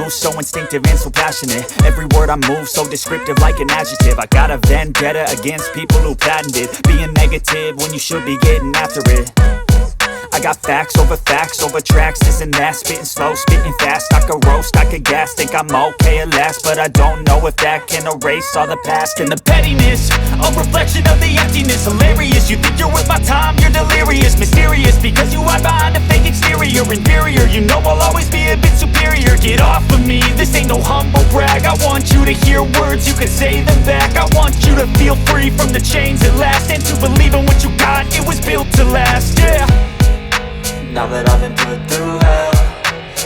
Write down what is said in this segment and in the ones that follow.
So instinctive and so passionate. Every word I move so descriptive like an adjective. I got a vendetta against people who patented being negative when you should be getting after it. I got facts over tracks, this and that. Spitting slow, spitting fast. I could roast, I could gas. Think I'm okay at last, but I don't know if that can erase all the past. And the pettiness, a reflection of the emptiness. Hilarious, you think you're worth my time, you're delirious. Mysterious, because you hide behind a fake exterior. Inferior, you know I'll always be a bit superior. Get off of me, this ain't no humble brag. I want you to hear words, you can say them back. I want you to feel free from the chains at last, and to believe in what you got, it was built to last, yeah. Now that I've been put through hell,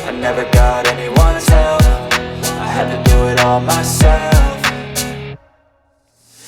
I never got anyone's help. I had to do it all myself.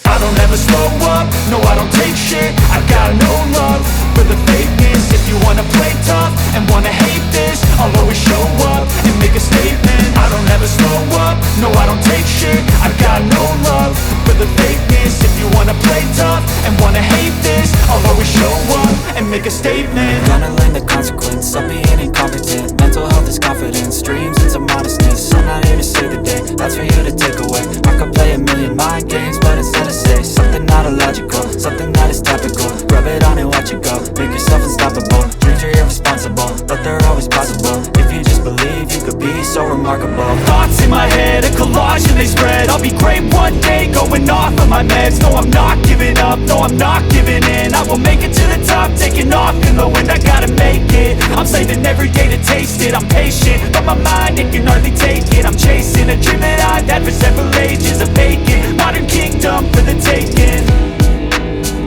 I don't ever slow up, no I don't take shit. I got no love for the fakeness. If you wanna play tough and wanna hate this, I'll always show up and make a statement. I don't ever slow up, no I don't take shit. I got no love for the fakeness. If you wanna play tough and wanna hate this, I'll always show up and make a statement. Gonna learn the consequence of being incompetent. Mental health is confidence, dreams into modestness. I'm not here to save the day, that's for you to take away. I could play a million mind games, but instead of say something not illogical, something that is topical. Rub it on and watch it go, make yourself unstoppable. Dreams are irresponsible, but they're always possible. If you just believe, you could be so remarkable. Thoughts in my head, a collage and they spread. I'll be great one day, go going off of my meds. No, I'm not giving up, no, I'm not giving in. I will make it to the top, taking off in the wind. I gotta make it, I'm saving every day to taste it. I'm patient, but my mind, it can hardly take it. I'm chasing a dream that I've had for several ages. A vacant, modern kingdom for the taking.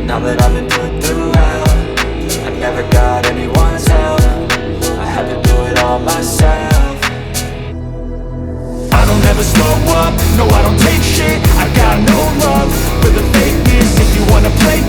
Now that I've been put through hell, I never got anyone's help. I had to do it all myself. I don't ever slow up, no I don't take shit. I got no love for the fakeness. If you wanna play